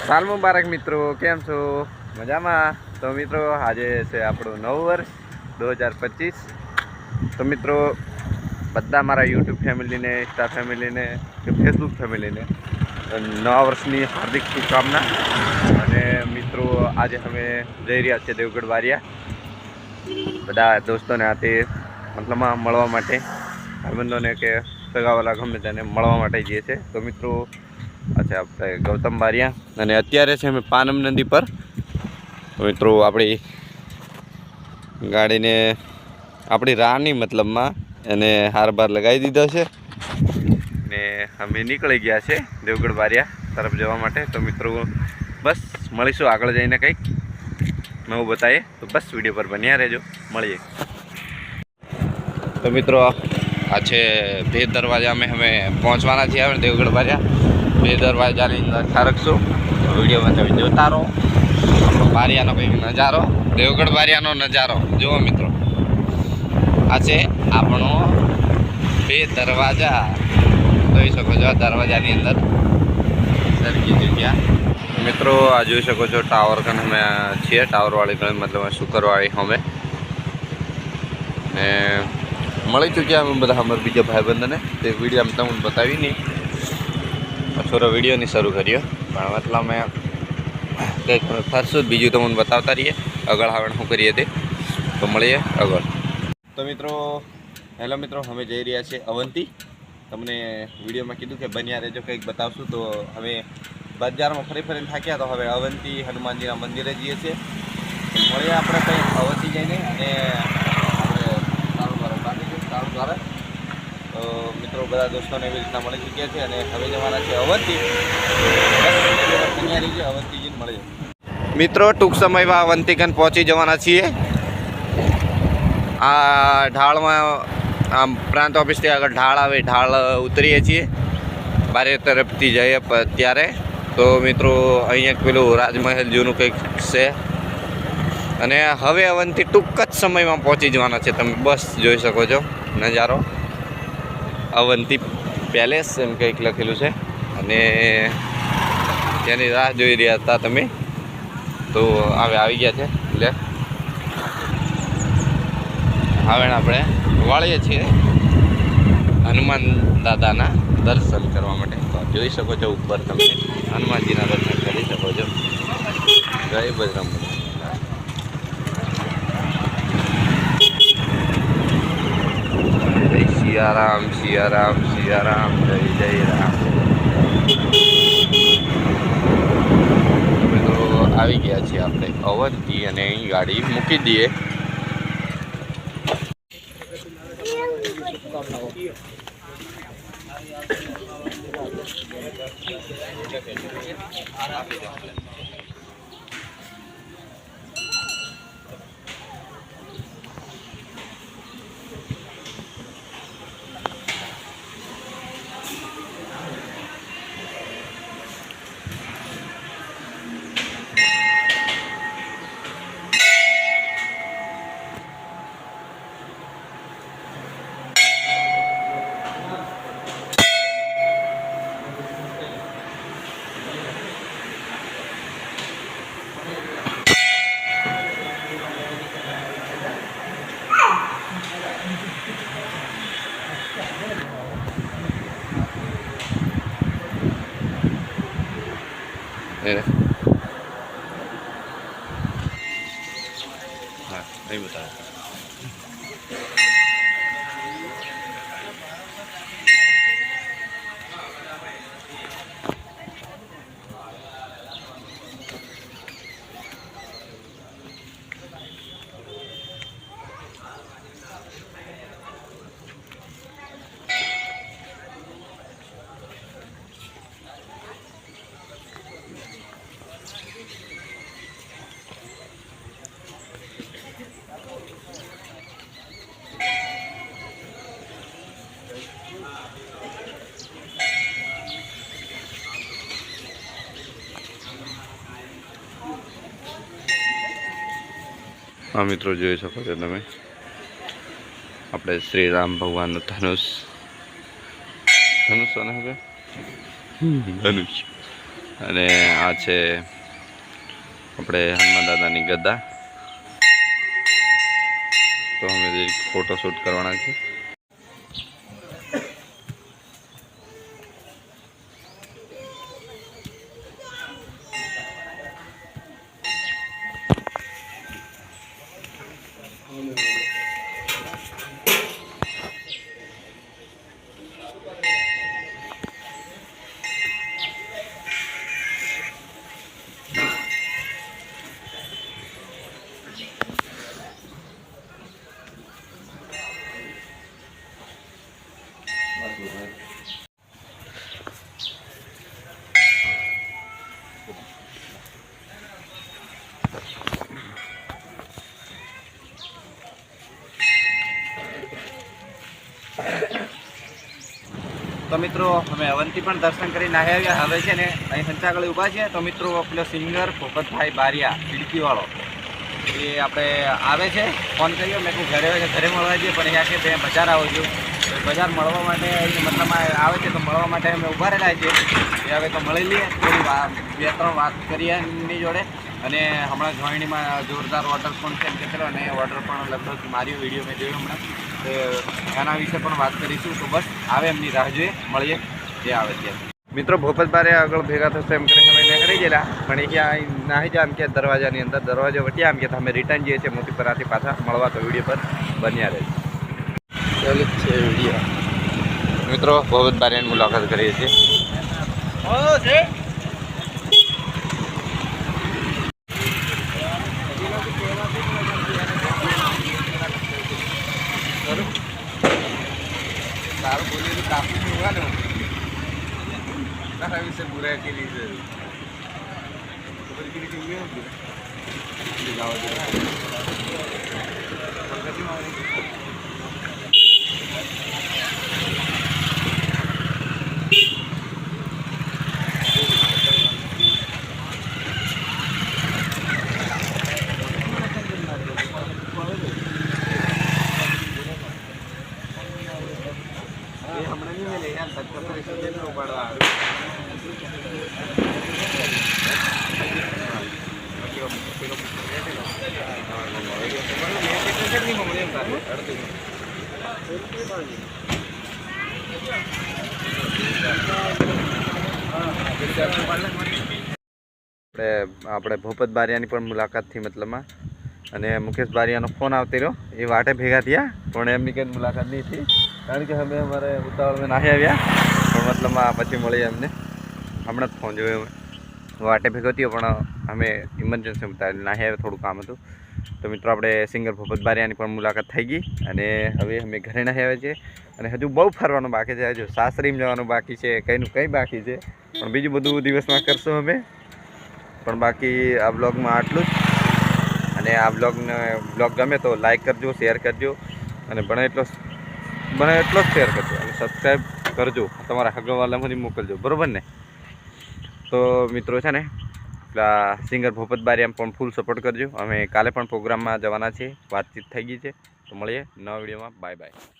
साल मुबारक मित्रों, केम छो? मजामा? तो मित्रों आज है આપણું નવું વર્ષ 2025। तो मित्रों બધા મારા યુટ્યુબ ફેમિલીને, ઇન્સ્ટા ફેમિલીને કે ફેસબુક ફેમિલીને નવા વર્ષની હાર્દિક શુભકામના। અને મિત્રો આજે અમે જઈ રહ્યા છીએ દેવગઢ બારિયા બધા દોસ્તોને હાથે મતલબમાં મળવા માટે, ભાઈબંધોને કે સગાવાલા ગમે તેને મળવા માટે જઈએ છીએ। તો મિત્રો अच्छा આપણે ગૌતમ બારિયા અને અત્યારે છે અમે પાનમ નદી પર। મિત્રો આપણી ગાડીને આપણી રાની મતલબમાં એને હાર બાર લગાવી દીધો છે ને અમે નીકળી ગયા છે દેવગઢ બારિયા તરફ જવા માટે। તો મિત્રો બસ મળીશું આગળ જઈને કંઈક નવું બતાવીએ, તો બસ વિડીયો પર બન્યા રહેજો, મળીએ। તો મિત્રો આ છે ભેદ દરવાજા में हमें પહોંચવાના છીએ હવે દેવગઢ બારિયા। બે દરવાજાની અંદર ઠારકશું, વિડીયોમાં તમે જોતા રહો। આપણો બારિયાનો કંઈક નજારો, દેવગઢ બારિયાનો નજારો જુઓ મિત્રો। આ છે આપણો બે દરવાજા, જોઈ શકો છો। દરવાજાની અંદર સરખી જગ્યા મિત્રો આ જોઈ શકો છો। ટાવર કને અમે છીએ, ટાવરવાળી કને મતલબ શુકરવાળી અમે ને મળી ચૂક્યા અમે બધા અમારા બીજા ભાઈબંધને। તે વિડીયો તમને બતાવી નહીં, થોડો વિડીયો નહીં શરૂ કર્યો પણ મતલબ મેં કંઈક ફરશું બીજું તમને બતાવતા રહીએ આગળ આવે શું કરીએ તે। તો મળીએ આગળ। તો મિત્રો હેલો મિત્રો, અમે જઈ રહ્યા છીએ અવંતી। તમને વિડીયોમાં કીધું કે બન્યા રહેજો, કંઈક બતાવશું। તો હવે બજારમાં ફરી ફરીને થાક્યા, તો હવે અવંતી હનુમાનજીના મંદિરે જઈએ છીએ। મળીએ આપણે કંઈક અવંતી જઈને અને આપણે સારું દ્વારા તો મિત્રો બધા દોસ્તોને એવી રીતના મળી ચૂક્યા છે અને હવે જવાના છે અવંતી। અવંતીજીને મળીએ મિત્રો, ટૂંક સમયમાં અવંતીકન પહોંચી જવાના છીએ। આ ઢાળમાં આમ પ્રાંત ઓફિસથી આગળ ઢાળ આવે, ઢાળ ઉતરીએ છીએ બારે તરફથી જઈએ ત્યારે। તો મિત્રો અહીંયા પેલું રાજમહેલ જૂનું કંઈક છે અને હવે અવંતી ટૂંક જ સમયમાં પહોંચી જવાના છે। તમે બસ જોઈ શકો છો નજારો, અવંતી પેલેસ એમ કંઈક લખેલું છે અને તેની રાહ જોઈ રહ્યા હતા તમે। તો હવે આવી ગયા છે એટલે હવે આપણે વાળીએ છીએ હનુમાન દાદાના દર્શન કરવા માટે। તો જોઈ શકો છો ઉપર તમે હનુમાનજીના દર્શન કરી શકો છો। જય બજરંગ। સિયારામ સિયારામ સિયારામ, જય જય રામ। તો આવી ગયા છીએ આપણે અવંતી અને અહીં ગાડી મૂકી દઈએ। हाँ नहीं बता हाँ मित्रों જોઈ શકો છો તમે આપણે શ્રી રામ ભગવાનનું ધનુષ ધનુષ અને આ છે આપણે હનુમાન દાદાની ગદા. તો અમે ફોટોશૂટ કરવાના છે. તો મિત્રો અમે અવંતી પણ દર્શન કરીને આવ્યા. હવે છે ને અહીં સંચાગળી ઊભા છે. તો મિત્રો પેલો સિંગર ભોપતભાઈ બારિયા ખીડકીવાળો એ આપણે આવે છે. ફોન કર્યો મેં કહું ઘરે આવે છે, ઘરે મળવા જઈએ, પણ અહીંયા કે બે બજાર આવું છું. બજાર મળવા માટે મતલબ આવે છે, તો મળવા માટે અમે ઊભા રહેલા છીએ. એ હવે તો મળી લઈએ, થોડી 2-3 વાત કરીએ એમની જોડે. અને હમણાં જોઈણીમાં જોરદાર વોટર પણ છે એમ કે અને વોટર પણ લગભગ મારી વિડીયો મેં જોયો હમણાં. તો એના વિશે પણ વાત કરીશું. તો બસ આવે એમની રાહ જોઈએ, મળીએ જે આવે ત્યાં. મિત્રો ભોપતબારે આગળ ભેગા થશે એમ કરીને અમે નીકળી ગયેલા, પણ અહીંયા નાહી જા એમ કે દરવાજાની અંદર દરવાજો વટ્યા એમ કે અમે રિટર્ન જઈએ છીએ મોતીપરાથી પાછા મળવા. તો વિડીયો પર બન્યા રહે ચાલુ છે વિડીયો. મિત્રો ભોપતબારિયાની મુલાકાત કરીએ છીએ. તારું બોલેલું કાપી જોવાનું તારા વિશે બુરા કેલી છે ખબર કેલી કેવી હતું આપણે ભોપત બારિયાની પણ મુલાકાતથી મતલબમાં, અને મુકેશ બારિયાનો ફોન આવતી રહ્યો. એ વાટે ભેગા થયા, પણ એમની કંઈ મુલાકાત નહીં થઈ, કારણ કે અમે અમારે ઉતાવળમાં નાહી આવ્યા. પણ મતલબમાં પછી મળી એમને હમણાં જ ફોન જોયો. વાટે ભેગો થયો, પણ અમે ઇમરજન્સી ઉતારી નાહી આવ્યા, થોડું કામ હતું. તો મિત્રો આપણે સિંગર ભોપત બારિયાની પણ મુલાકાત થઈ ગઈ, અને હવે અમે ઘરે નાહી આવ્યા છીએ. અને હજુ બહુ ફરવાનું બાકી છે, હજુ સાસરીમાં જવાનું બાકી છે, કંઈનું કંઈ બાકી છે, પણ બીજું બધું દિવસમાં કરશું અમે. પણ બાકી આ બ્લોગમાં આટલું જ. અને આ બ્લોગ ગમે તો લાઈક કરજો, શેર કરજો, અને બને એટલો જ શેર કરજો, અને સબસ્ક્રાઈબ કરજો. તમારા હગવાલામાંથી મોકલજો, બરાબર ને? તો મિત્રો છે ને પેલા સિંગર ભોપત બારિયામાં પણ ફૂલ સપોર્ટ કરજો. અમે કાલે પણ પ્રોગ્રામમાં જવાના છીએ, વાતચીત થઈ ગઈ છે. તો મળીએ નવા વિડીયોમાં. Bye bye.